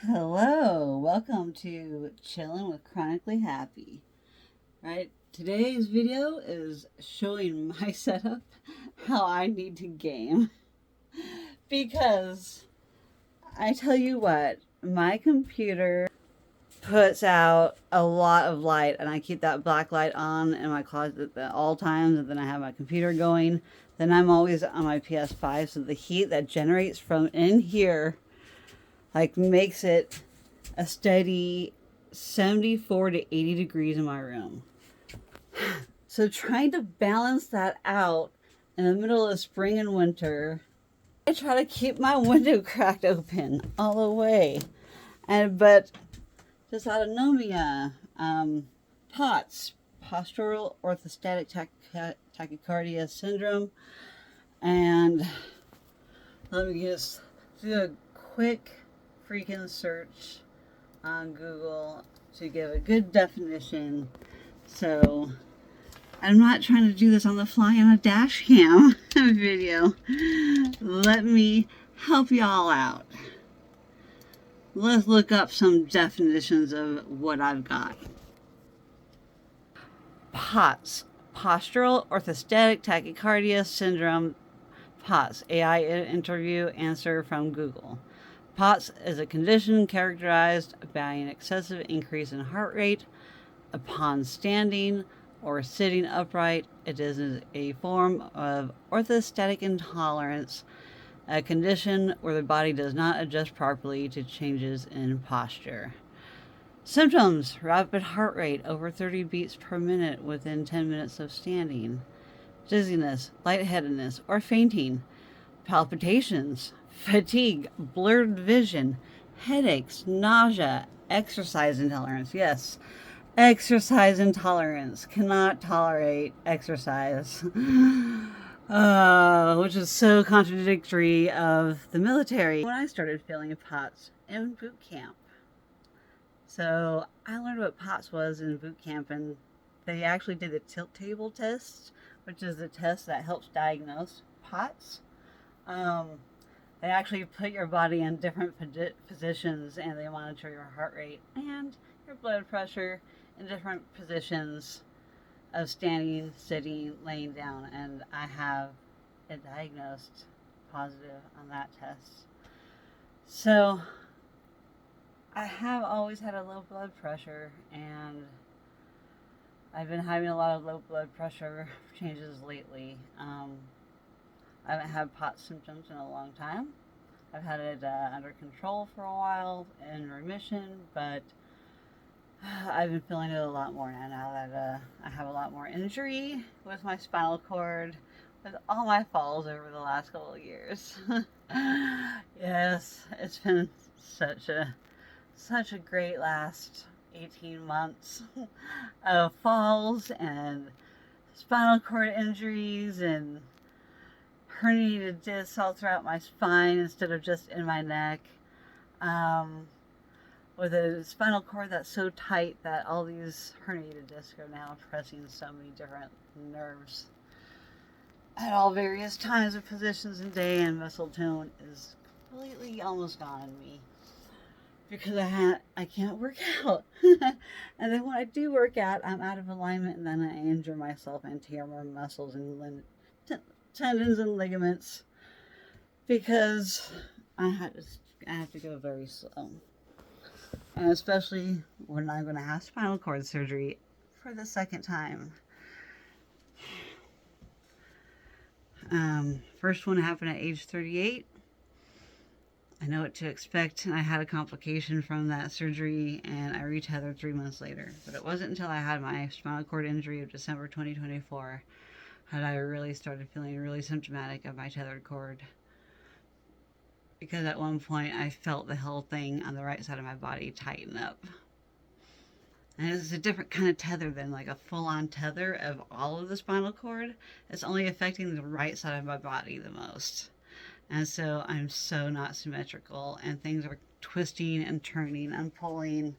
Hello, welcome to Chillin With Chronically Happy. Right, today's video is showing my setup, how I need to game. Because I tell you what, my computer puts out a lot of light, and I keep that black light on in my closet at all times, and then I have my computer going. Then I'm always on my PS5, so the heat that generates from in here makes it a steady 74 to 80 degrees in my room. So trying to balance that out in the middle of spring and winter, I try to keep my window cracked open all the way. But dysautonomia, POTS, postural orthostatic tachycardia syndrome, and let me just do a quick freaking search on Google to give a good definition. So I'm not trying to do this on the fly on a dash cam video. Let me help y'all out. Let's look up some definitions of what I've got. POTS, postural orthostatic tachycardia syndrome. POTS, AI interview answer from Google. POTS is a condition characterized by an excessive increase in heart rate upon standing or sitting upright. It is a form of orthostatic intolerance, a condition where the body does not adjust properly to changes in posture. Symptoms: rapid heart rate over 30 beats per minute within 10 minutes of standing, dizziness, lightheadedness, or fainting, palpitations, fatigue, blurred vision, headaches, nausea, exercise intolerance. Yes, exercise intolerance. Cannot tolerate exercise. Which is so contradictory of the military. When I started feeling POTS in boot camp. So I learned what POTS was in boot camp, and they actually did the tilt table test, which is the test that helps diagnose POTS. They actually put your body in different positions, and they monitor your heart rate and your blood pressure in different positions of standing, sitting, laying down, and I have it diagnosed positive on that test. So I have always had a low blood pressure, and I've been having a lot of low blood pressure changes lately. I haven't had POTS symptoms in a long time. I've had it under control for a while, in remission, but I've been feeling it a lot more now that I have a lot more injury with my spinal cord, with all my falls over the last couple of years. Yes, it's been such a great last 18 months of falls and spinal cord injuries and herniated discs all throughout my spine instead of just in my neck. With a spinal cord that's so tight that all these herniated discs are now pressing so many different nerves at all various times of positions and day, and muscle tone is completely almost gone in me because I can't work out. And then when I do work out, I'm out of alignment, and then I injure myself and tear more muscles and tendons and ligaments because I have to go very slow. And especially when I'm going to have spinal cord surgery for the second time. First one happened at age 38. I know what to expect, and I had a complication from that surgery, and I retethered 3 months later. But it wasn't until I had my spinal cord injury of December 2024 that I really started feeling really symptomatic of my tethered cord. Because at one point I felt the whole thing on the right side of my body tighten up. And it's a different kind of tether than like a full-on tether of all of the spinal cord. It's only affecting the right side of my body the most. And so I'm so not symmetrical, and things are twisting and turning and pulling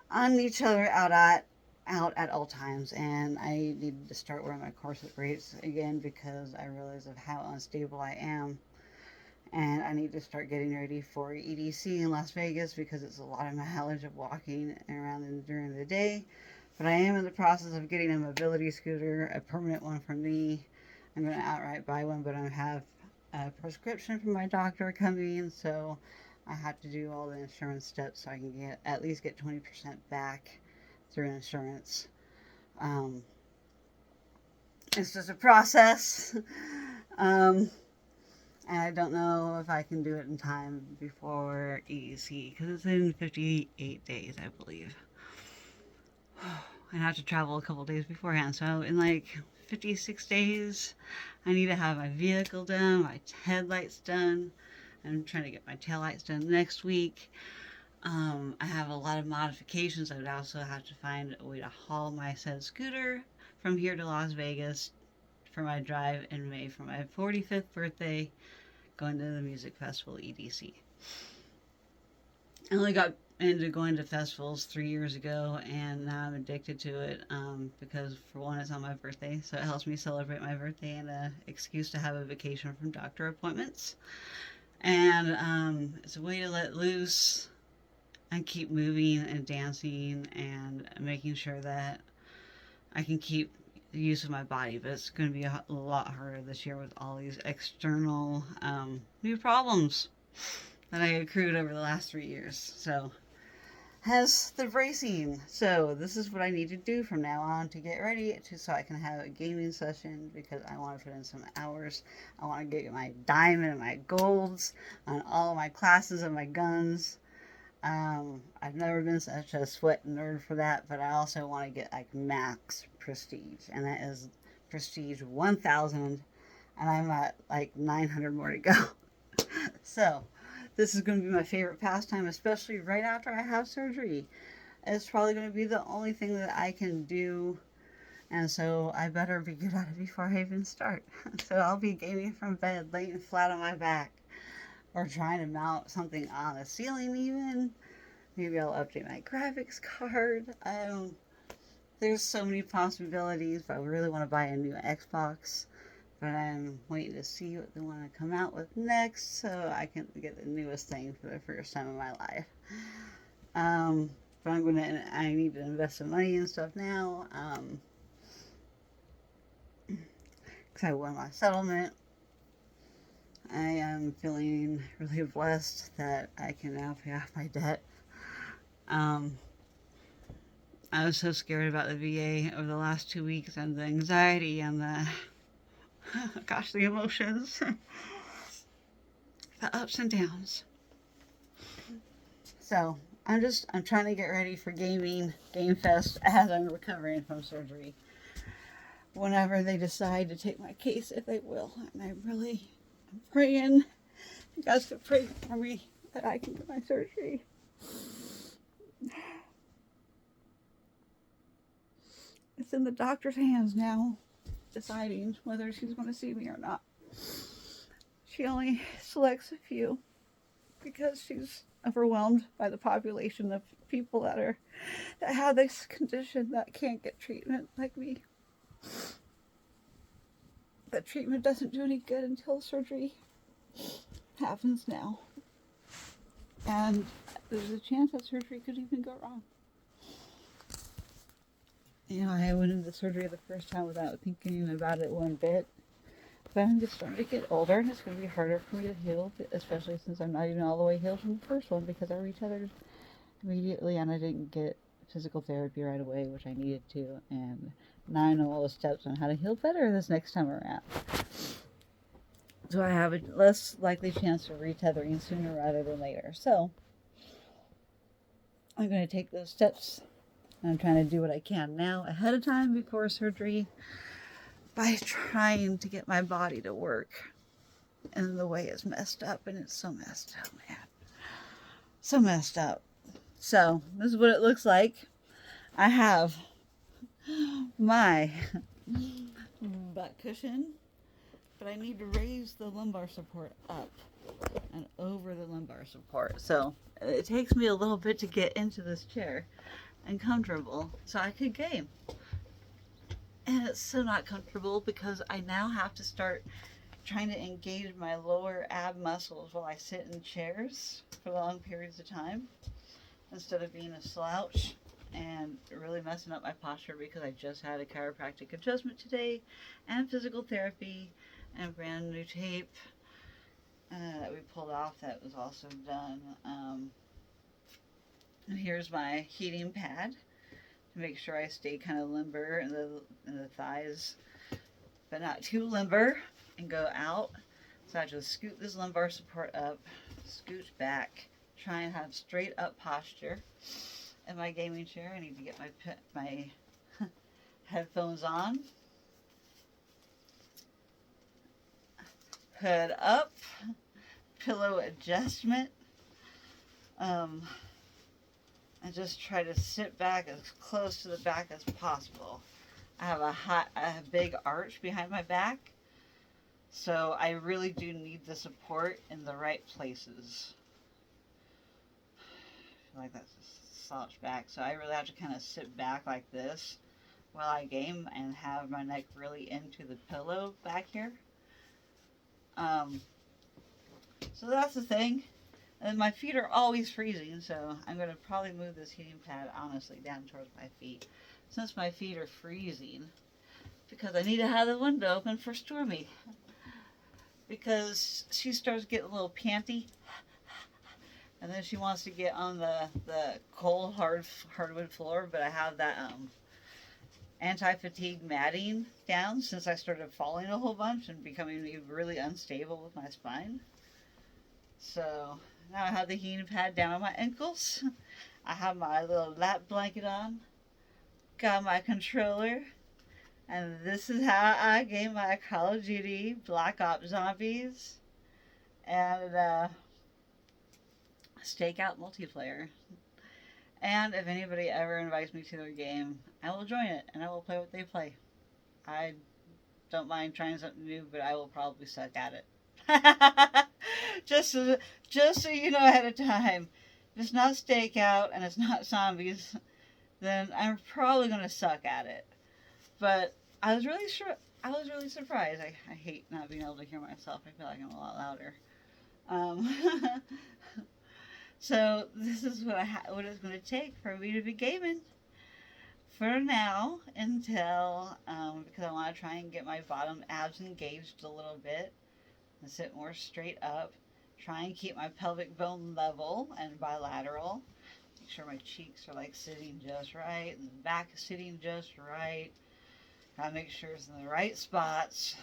on each other out at all times. And I needed to start wearing my corset braces again because I realized of how unstable I am. And I need to start getting ready for EDC in Las Vegas because it's a lot of mileage of walking around during the day. But I am in the process of getting a mobility scooter, a permanent one for me. I'm going to outright buy one, but I have a prescription from my doctor coming, so I have to do all the insurance steps so I can at least get 20% back through insurance. It's just a process. And I don't know if I can do it in time before EDC because it's in 58 days, I believe. I have to travel a couple days beforehand, so in like 56 days, I need to have my vehicle done, my headlights done. I'm trying to get my taillights done next week. I have a lot of modifications. I would also have to find a way to haul my said scooter from here to Las Vegas for my drive in May for my 45th birthday, going to the music festival EDC. I only got into going to festivals 3 years ago, and now I'm addicted to it because, for one, it's on my birthday, so it helps me celebrate my birthday and an excuse to have a vacation from doctor appointments. And it's a way to let loose and keep moving and dancing and making sure that I can keep the use of my body. But it's going to be a lot harder this year with all these external new problems that I accrued over the last 3 years. So, hence the bracing. So this is what I need to do from now on to get ready so I can have a gaming session, because I want to put in some hours. I want to get my diamond and my golds on all my classes and my guns. I've never been such a sweat nerd for that, but I also want to get like max prestige, and that is prestige 1000, and I'm at like 900 more to go. So this is going to be my favorite pastime, especially right after I have surgery. It's probably going to be the only thing that I can do, and so I better be good at it before I even start. So I'll be gaming from bed, laying flat on my back, or trying to mount something on the ceiling even. Maybe I'll update my graphics card. There's so many possibilities, but I really want to buy a new Xbox. But I'm waiting to see what they want to come out with next so I can get the newest thing for the first time in my life. But I need to invest some money and stuff now. Because I won my settlement. I am feeling really blessed that I can now pay off my debt. I was so scared about the VA over the last 2 weeks, and the anxiety and the the emotions, the ups and downs. So I'm trying to get ready for Game Fest as I'm recovering from surgery. Whenever they decide to take my case, if they will, and I'm praying. You guys could pray for me that I can get my surgery. It's in the doctor's hands now, deciding whether she's going to see me or not. She only selects a few because she's overwhelmed by the population of people that have this condition that can't get treatment like me. But treatment doesn't do any good until surgery happens now. And there's a chance that surgery could even go wrong. You know, I went into surgery the first time without thinking about it one bit. But I'm just starting to get older, and it's going to be harder for me to heal, especially since I'm not even all the way healed from the first one, because I retethered immediately and I didn't get physical therapy right away, which I needed to. And now I know all the steps on how to heal better this next time around. So I have a less likely chance of retethering sooner rather than later. So I'm going to take those steps. I'm trying to do what I can now ahead of time before surgery by trying to get my body to work. And the way it's messed up, and it's so messed up, man. So messed up. So this is what it looks like. I have my butt cushion, but I need to raise the lumbar support up and over the lumbar support. So it takes me a little bit to get into this chair and comfortable so I could game. And it's so not comfortable because I now have to start trying to engage my lower ab muscles while I sit in chairs for long periods of time instead of being a slouch, and really messing up my posture because I just had a chiropractic adjustment today and physical therapy and brand new tape that we pulled off that was also done. And here's my heating pad to make sure I stay kind of limber in the thighs, but not too limber, and go out. So I just scoot this lumbar support up, scooch back, try and have straight up posture. In my gaming chair, I need to get my headphones on. Hood up, pillow adjustment, and just try to sit back as close to the back as possible. I have a big arch behind my back, so I really do need the support in the right places. I feel like that's a slouch back, so I really have to kind of sit back like this while I game and have my neck really into the pillow back here. So that's the thing. And my feet are always freezing, so I'm going to probably move this heating pad, honestly, down towards my feet. Since my feet are freezing, because I need to have the window open for Stormy. Because she starts getting a little panty, and then she wants to get on the cold, hardwood floor, but I have that anti-fatigue matting down since I started falling a whole bunch and becoming really unstable with my spine. So now I have the heating pad down on my ankles. I have my little lap blanket on. Got my controller. And this is how I game my Call of Duty Black Ops Zombies and Stakeout multiplayer. And if anybody ever invites me to their game, I will join it and I will play what they play. I don't mind trying something new, but I will probably suck at it. just so you know ahead of time. If it's not Stakeout and it's not zombies, then I'm probably going to suck at it. But I was really surprised. I hate not being able to hear myself. I feel like I'm a lot louder. So this is what it's going to take for me to be gaming for now until because I want to try and get my bottom abs engaged a little bit and sit more straight up. Try and keep my pelvic bone level and bilateral. Make sure my cheeks are like sitting just right and the back is sitting just right. Gotta make sure it's in the right spots.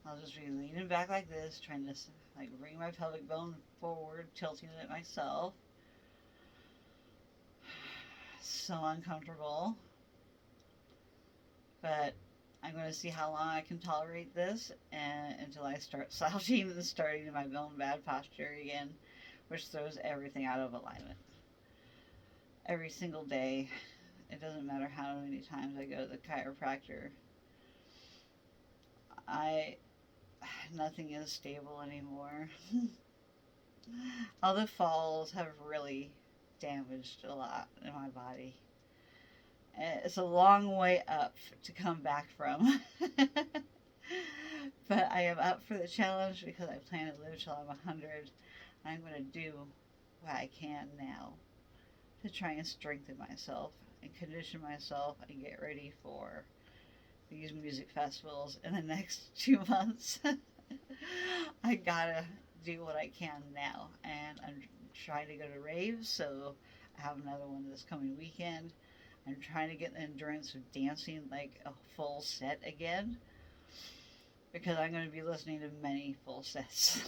I'll just be leaning back like this, trying to like bring my pelvic bone forward, tilting it myself. So uncomfortable. But I'm going to see how long I can tolerate this until I start slouching and starting my own bad posture again, which throws everything out of alignment. Every single day, it doesn't matter how many times I go to the chiropractor, nothing is stable anymore. All the falls have really damaged a lot in my body. It's a long way up to come back from. But I am up for the challenge because I plan to live till I'm 100. I'm going to do what I can now to try and strengthen myself and condition myself and get ready for these music festivals in the next 2 months. I gotta do what I can now, and I'm trying to go to raves, so I have another one this coming weekend. I'm trying to get the endurance of dancing like a full set again, because I'm going to be listening to many full sets.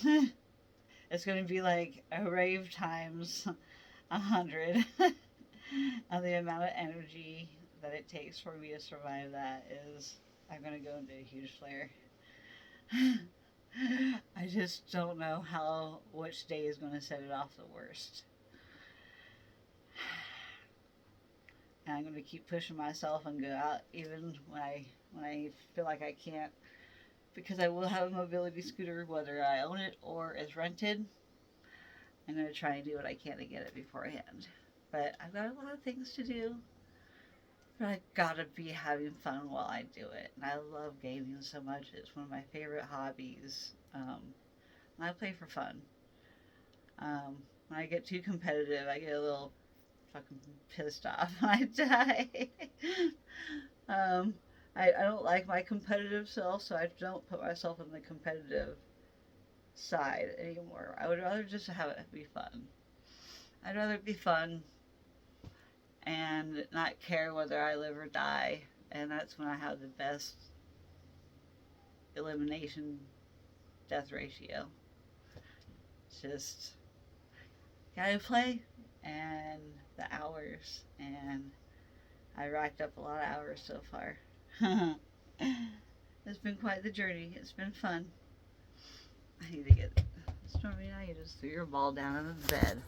It's going to be like a rave times 100. And the amount of energy that it takes for me to survive that is, I'm going to go into a huge flare. I just don't know which day is going to set it off the worst. And I'm going to keep pushing myself and go out even when I feel like I can't, because I will have a mobility scooter whether I own it or it's rented. I'm going to try and do what I can to get it beforehand. But I've got a lot of things to do. But I gotta be having fun while I do it. And I love gaming so much. It's one of my favorite hobbies. And I play for fun. When I get too competitive, I get a little fucking pissed off when I die. um, I don't like my competitive self, so I don't put myself in the competitive side anymore. I would rather just have it be fun. I'd rather be fun and not care whether I live or die. And that's when I have the best elimination death ratio. It's just gotta play and the hours. And I racked up a lot of hours so far. It's been quite the journey. It's been fun. I need to get Stormy. Now you just threw your ball down on the bed.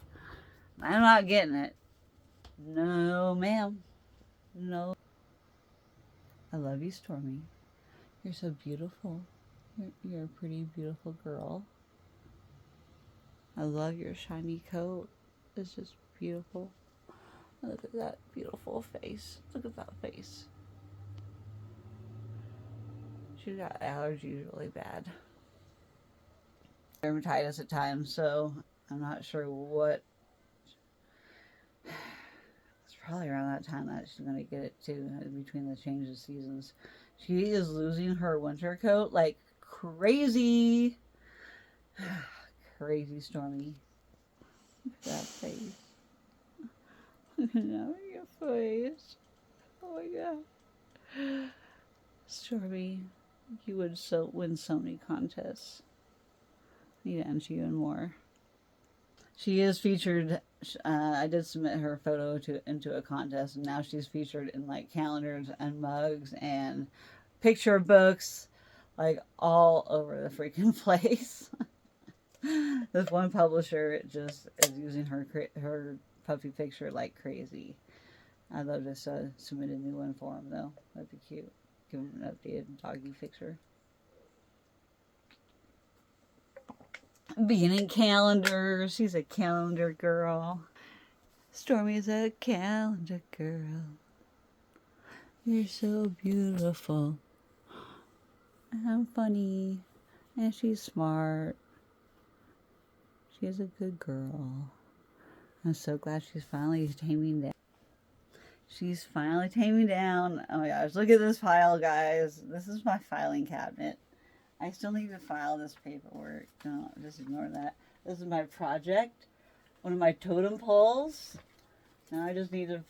I'm not getting it. No, ma'am. No. I love you, Stormy. You're so beautiful. You're a pretty, beautiful girl. I love your shiny coat. It's just beautiful. Look at that beautiful face. Look at that face. She got allergies really bad. Dermatitis at times, so I'm not sure what. It's probably around that time that she's gonna get it too, between the change of seasons. She is losing her winter coat like crazy. Crazy, Stormy. Look at that face. Look at your face. Oh my god. Stormy, you would win so many contests. I need to enter you in more. She is featured. I did submit her photo into a contest, and now she's featured in like calendars and mugs and picture books, like all over the freaking place. This one publisher just is using her puppy picture like crazy. I'd love to submit a new one for him though. That'd be cute. Give him an updated doggy picture. Being in calendars. She's a calendar girl. Stormy's a calendar girl. You're so beautiful. And I'm funny. And she's smart. She's a good girl. I'm so glad she's finally taming down. She's finally taming down. Oh my gosh, look at this file, guys. This is my filing cabinet. I still need to file this paperwork. No, just ignore that. This is my project. One of my totem poles. Now I just need to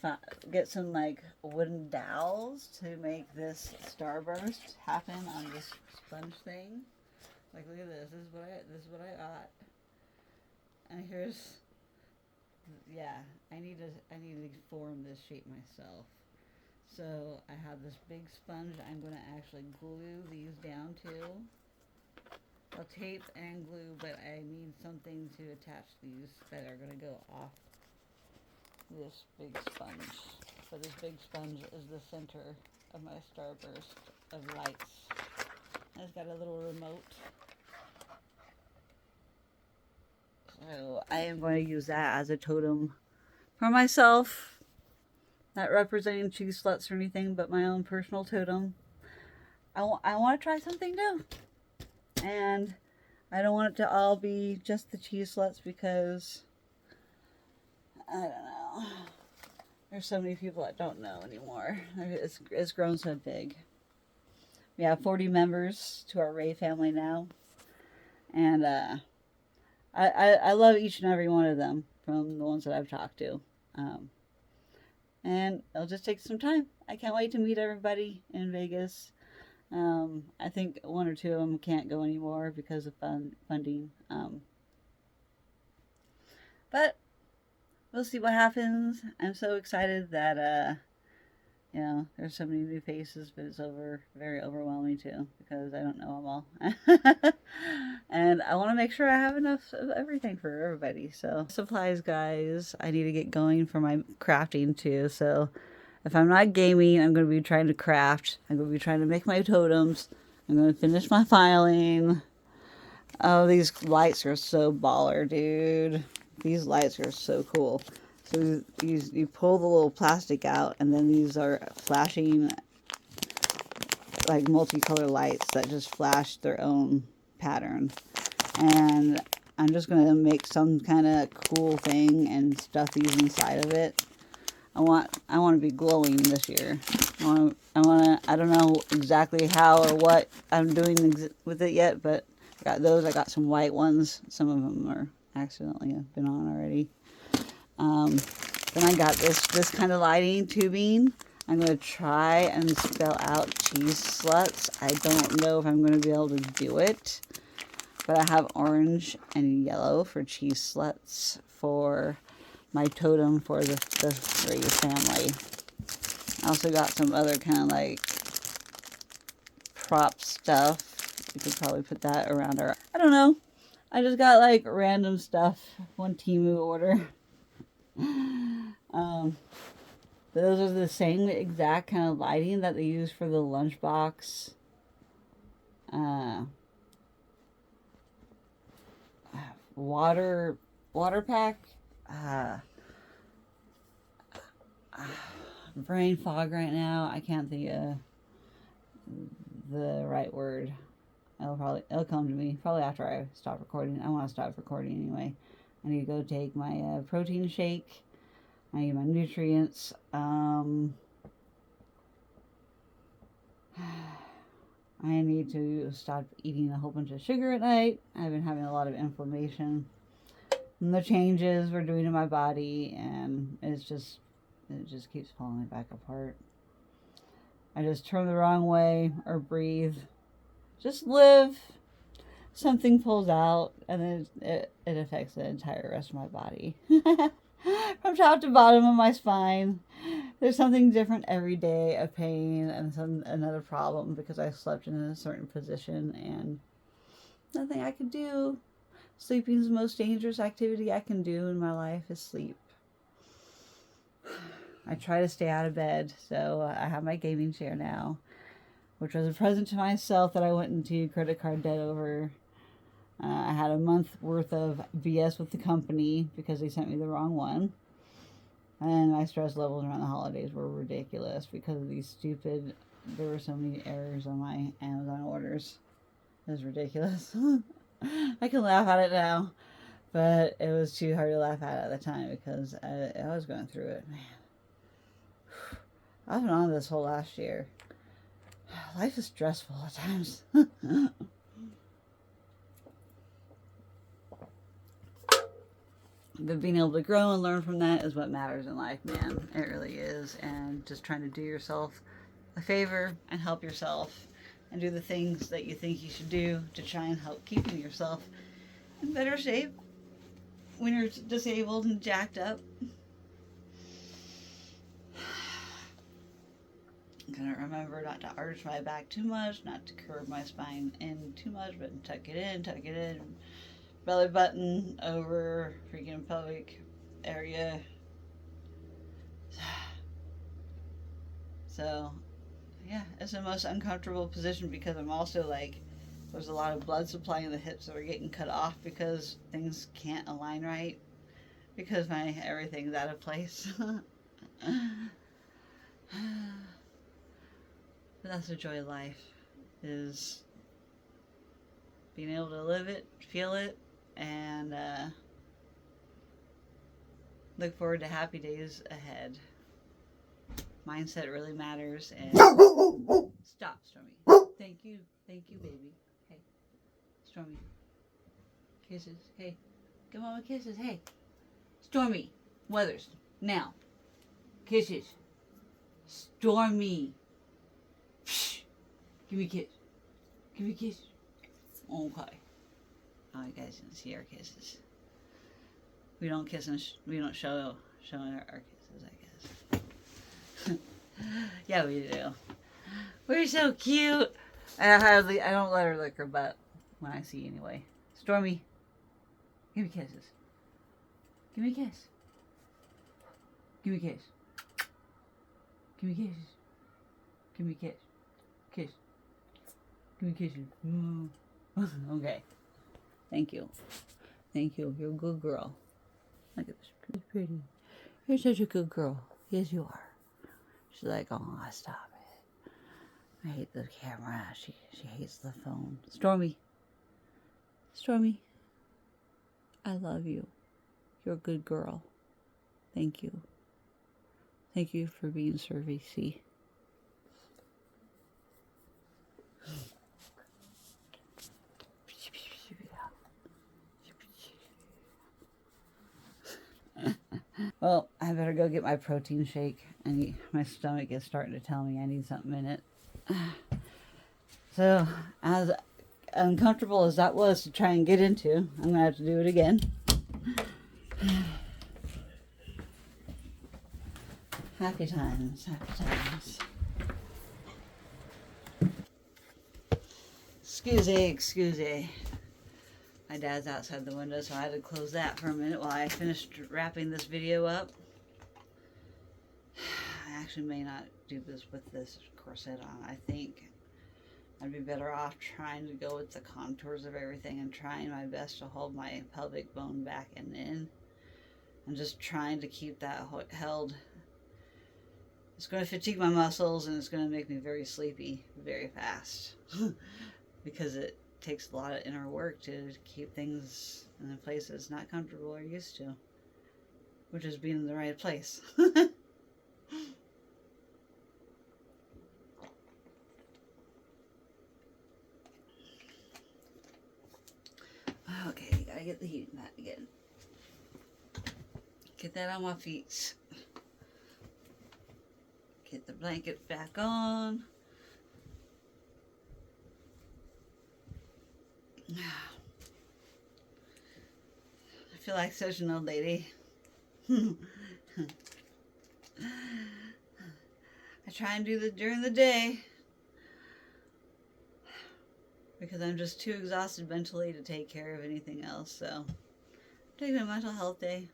get some like wooden dowels to make this starburst happen on this sponge thing. Like, look at this. This is what I got. And here's, yeah, I need to form this shape myself. So I have this big sponge. I'm going to actually glue these down to. I'll tape and glue, but I need something to attach these that are going to go off this big sponge. So this big sponge is the center of my starburst of lights. And it's got a little remote. So I am going to use that as a totem for myself. Not representing cheese sluts or anything, but my own personal totem. I want to try something new. And I don't want it to all be just the cheese sluts because, I don't know. There's so many people that don't know anymore. It's grown so big. We have 40 members to our Ray family now. And I love each and every one of them from the ones that I've talked to. And it'll just take some time. I can't wait to meet everybody in Vegas. I think one or two of them can't go anymore because of funding. But we'll see what happens. I'm so excited that, you know, there's so many new faces, but it's very overwhelming too because I don't know them all. And I want to make sure I have enough of everything for everybody. So supplies, guys. I need to get going for my crafting too. So if I'm not gaming, I'm going to be trying to craft. I'm going to be trying to make my totems. I'm going to finish my filing. Oh, these lights are so baller, dude. These lights are so cool. So you pull the little plastic out, and then these are flashing like multicolored lights that just flash their own pattern. And I'm just going to make some kind of cool thing and stuff these inside of it. I want to be glowing this year. I don't know exactly how or what I'm doing with it yet, but I got those. I got some white ones. Some of them are accidentally have been on already. Then I got this kind of lighting tubing. I'm going to try and spell out cheese sluts. I don't know if I'm going to be able to do it, but I have orange and yellow for cheese sluts for my totem for the Reyes family. I also got some other kind of like prop stuff. You could probably put that around our, I don't know. I just got like random stuff. One Temu order. Those are the same exact kind of lighting that they use for the lunchbox. Water pack. Brain fog right now. I can't think of the right word. It'll come to me probably after I stop recording. I want to stop recording anyway. I need to go take my protein shake. I need my nutrients. I need to stop eating a whole bunch of sugar at night. I've been having a lot of inflammation and the changes we're doing to my body, and it just keeps falling back apart. I just turn the wrong way or breathe. Just live. Something pulls out, and then it affects the entire rest of my body. From top to bottom of my spine. There's something different every day, a pain and another problem because I slept in a certain position and nothing I could do. Sleeping is the most dangerous activity I can do in my life is sleep. I try to stay out of bed, so I have my gaming chair now, which was a present to myself that I went into credit card debt over. I had a month worth of BS with the company because they sent me the wrong one. And my stress levels around the holidays were ridiculous because of these stupid, there were so many errors on my Amazon orders. It was ridiculous. I can laugh at it now, but it was too hard to laugh at the time because I was going through it. Man, I've been on this whole last year. Life is stressful at times. But being able to grow and learn from that is what matters in life, man. It really is. And just trying to do yourself a favor and help yourself and do the things that you think you should do to try and help keeping yourself in better shape when you're disabled and jacked up. I'm gonna remember not to arch my back too much, not to curve my spine in too much, but tuck it in. Belly button over freaking pelvic area. So, yeah, it's the most uncomfortable position because I'm also like, there's a lot of blood supply in the hips that are getting cut off because things can't align right because my everything's out of place. But that's the joy of life, is being able to live it, feel it, and look forward to happy days ahead. Mindset really matters. And stop, Stormy. Thank you, baby. Hey, Stormy. Kisses. Hey, come on with kisses. Hey, Stormy. Weathers. Now, kisses. Stormy. Psh. Give me a kiss. Give me a kiss. Okay. Oh, you guys didn't see our kisses. We don't kiss and we don't show our kisses, I guess. Yeah, we do. We're so cute. I don't let her lick her butt when I see anyway. Stormy, give me kisses. Give me a kiss. Give me a kiss. Give me kisses. Give me a kiss. Kiss. Give me kisses. Okay. Thank you. Thank you. You're a good girl. Look at this. Pretty. You're such a good girl. Yes, you are. She's like, oh, stop it. I hate the camera. She hates the phone. Stormy. Stormy. I love you. You're a good girl. Thank you. Thank you for being servicey. Well, I better go get my protein shake. My stomach is starting to tell me I need something in it. So, as uncomfortable as that was to try and get into, I'm going to have to do it again. Happy times, happy times. Excuse me. My dad's outside the window, so I had to close that for a minute while I finished wrapping this video up. I actually may not do this with this corset on. I think I'd be better off trying to go with the contours of everything and trying my best to hold my pelvic bone back and in. I'm just trying to keep that held. It's going to fatigue my muscles and it's going to make me very sleepy very fast because it takes a lot of inner work to keep things in a place that's not comfortable or used to, which is being in the right place. Okay, gotta get the heat mat again. Get that on my feet. Get the blanket back on. I feel like such an old lady. I try and do that during the day because I'm just too exhausted mentally to take care of anything else. So I'm taking a mental health day.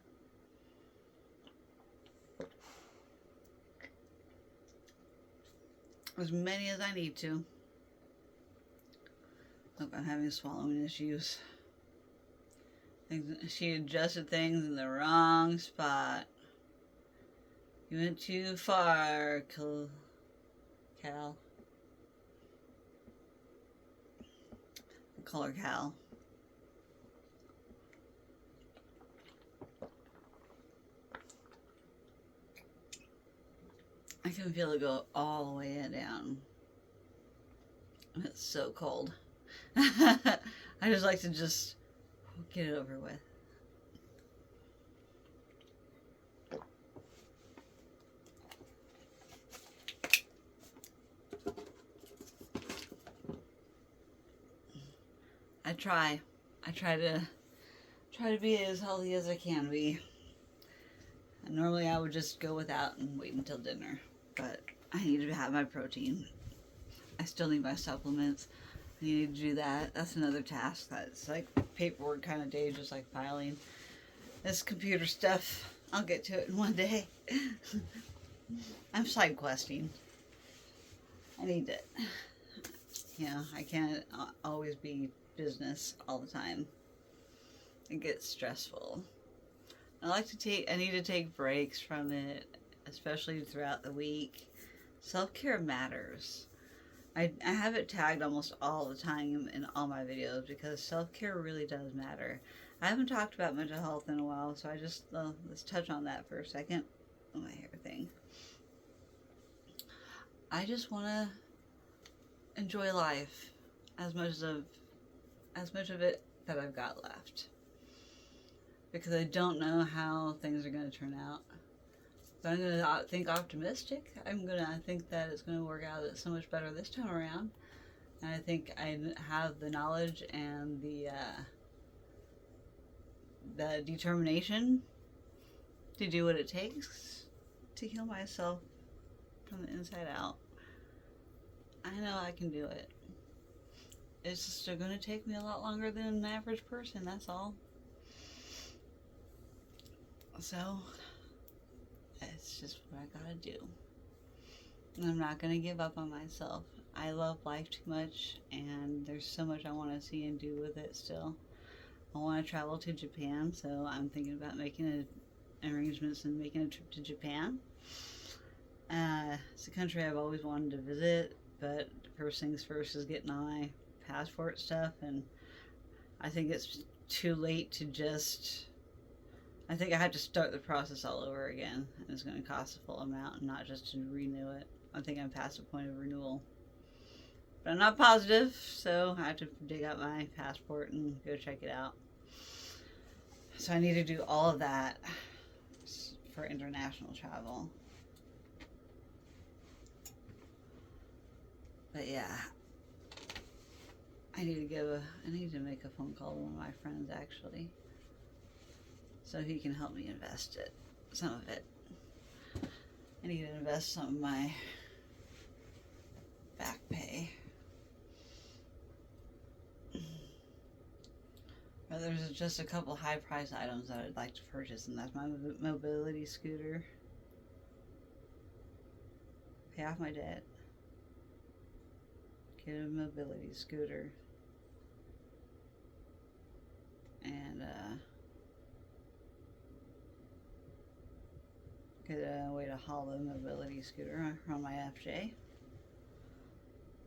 As many as I need to. Look, I'm having swallowing issues. She adjusted things in the wrong spot. You went too far, Cal. I call her Cal. I can feel it go all the way down. It's so cold. I just like to just get it over with. I try to be as healthy as I can be. And normally I would just go without and wait until dinner, but I need to have my protein. I still need my supplements. I need to do that. That's another task. That's like paperwork kind of day, just like filing. This computer stuff, I'll get to it in one day. I'm side questing. I need it. I can't always be business all the time. It gets stressful. I need to take breaks from it, especially throughout the week. Self-care matters. I have it tagged almost all the time in all my videos because self-care really does matter. I haven't talked about mental health in a while, so let's touch on that for a second. Oh, my hair thing. I just want to enjoy life as much of it that I've got left, because I don't know how things are going to turn out. But I'm going to think optimistic. I'm going to think that it's going to work out so much better this time around. And I think I have the knowledge and the determination to do what it takes to heal myself from the inside out. I know I can do it. It's just going to take me a lot longer than an average person, that's all. So it's just what I gotta do. And I'm not gonna give up on myself. I love life too much, and there's so much I want to see and do with it still. I want to travel to Japan, so I'm thinking about making arrangements and making a trip to Japan. It's a country I've always wanted to visit, but first things first is getting my passport stuff, and I think it's too late to just. I think I have to start the process all over again, and it's going to cost a full amount, and not just to renew it. I think I'm past the point of renewal. But I'm not positive, so I have to dig out my passport and go check it out. So I need to do all of that for international travel. But yeah, I need to make a phone call to one of my friends, actually, so he can help me invest some of it. I need to invest some of my back pay. But there's just a couple high price items that I'd like to purchase, and that's my mobility scooter. Pay off my debt. Get a mobility scooter. And get a way to haul the mobility scooter on my FJ.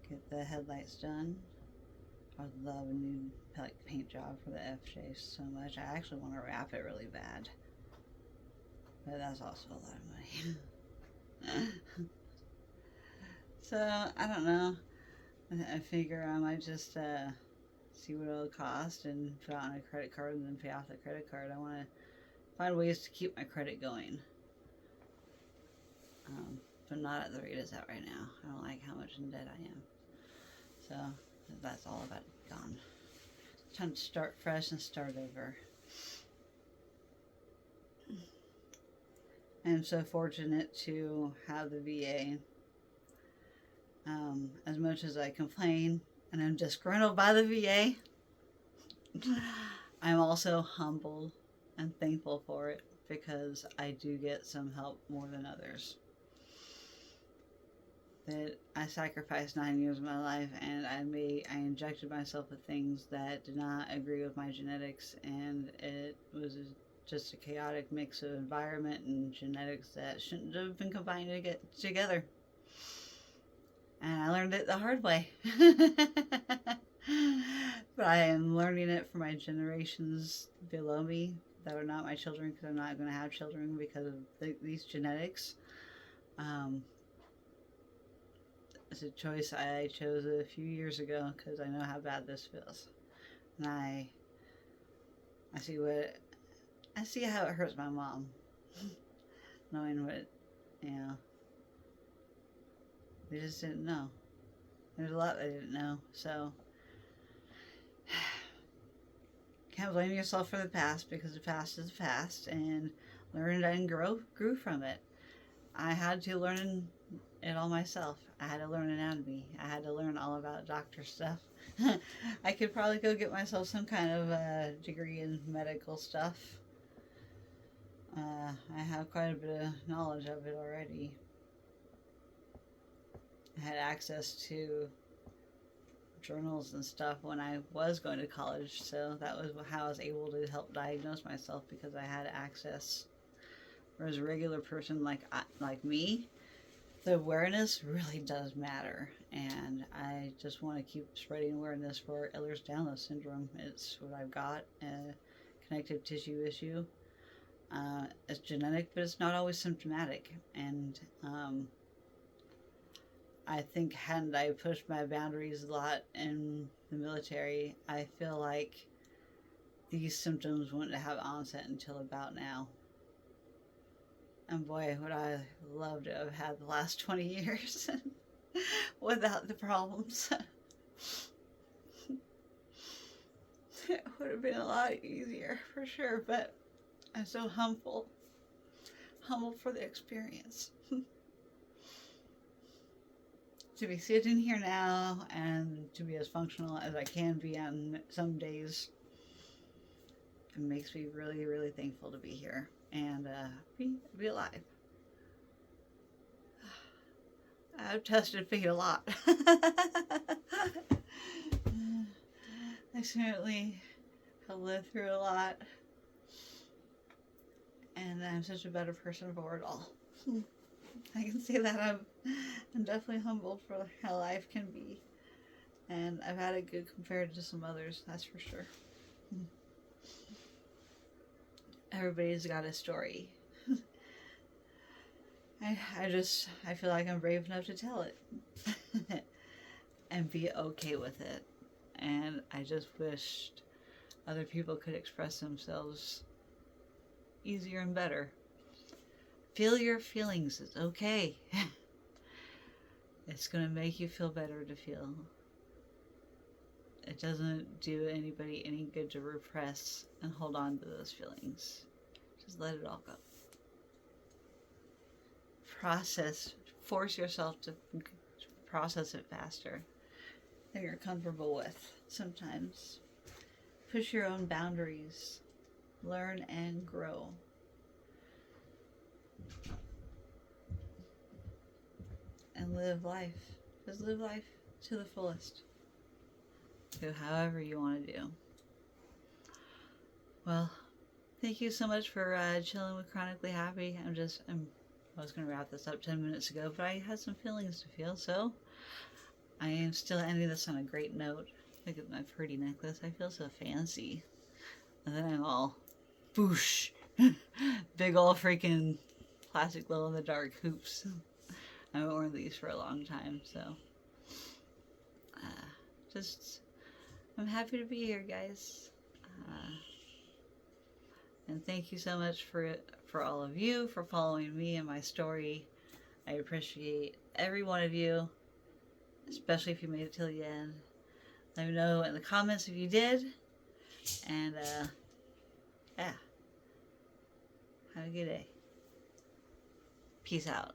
Get the headlights done. I would love a new paint job for the FJ so much. I actually want to wrap it really bad, but that's also a lot of money. So I don't know. I figure I might just see what it'll cost and put it on a credit card and then pay off the credit card. I want to find ways to keep my credit going, but not at the rate it's at right now. I don't like how much in debt I am. So that's all about gone. It's time to start fresh and start over. I'm so fortunate to have the VA. As much as I complain and I'm disgruntled by the VA, I'm also humbled and thankful for it, because I do get some help more than others. That I sacrificed 9 years of my life, and I injected myself with things that did not agree with my genetics, and it was just a chaotic mix of environment and genetics that shouldn't have been combined to get together. And I learned it the hard way. But I am learning it for my generations below me that are not my children, because I'm not going to have children because of these genetics. It's a choice I chose a few years ago because I know how bad this feels, and I see how it hurts my mom, knowing what, they just didn't know. There's a lot they didn't know, so can't blame yourself for the past, because the past is the past, and learned and grew from it. I had to learn it all myself. I had to learn anatomy. I had to learn all about doctor stuff. I could probably go get myself some kind of degree in medical stuff. I have quite a bit of knowledge of it already. I had access to journals and stuff when I was going to college, so that was how I was able to help diagnose myself, because I had access. Whereas a regular person like me, the awareness really does matter, and I just want to keep spreading awareness for Ehlers-Danlos syndrome. It's what I've got, a connective tissue issue. It's genetic, but it's not always symptomatic, and I think hadn't I pushed my boundaries a lot in the military, I feel like these symptoms wouldn't have onset until about now. And boy, would I love to have had the last 20 years without the problems. It would have been a lot easier, for sure, but I'm so humbled for the experience. To be sitting here now and to be as functional as I can be on some days, it makes me really, really thankful to be here and be alive. I've tested feet a lot. I certainly have lived through a lot. And I'm such a better person for it all. I can say that I'm definitely humbled for how life can be. And I've had it good compared to some others, that's for sure. Everybody's got a story. I feel like I'm brave enough to tell it. And be okay with it. And I just wished other people could express themselves easier and better. Feel your feelings. It's okay. It's going to make you feel better to feel. It doesn't do anybody any good to repress and hold on to those feelings. Just let it all go. Force yourself to process it faster than you're comfortable with sometimes. Push your own boundaries. Learn and grow. And live life. Just live life to the fullest. Do however you want to do. Well, thank you so much for chilling with Chronically Happy. I was going to wrap this up 10 minutes ago, but I had some feelings to feel, so I am still ending this on a great note. Look at my pretty necklace. I feel so fancy. And then I'm all boosh. Big ol' freaking plastic glow-in-the-dark hoops. I haven't worn these for a long time, so I'm happy to be here, guys. And thank you so much for all of you for following me and my story. I appreciate every one of you, especially if you made it till the end. Let me know in the comments if you did. And yeah, have a good day. Peace out.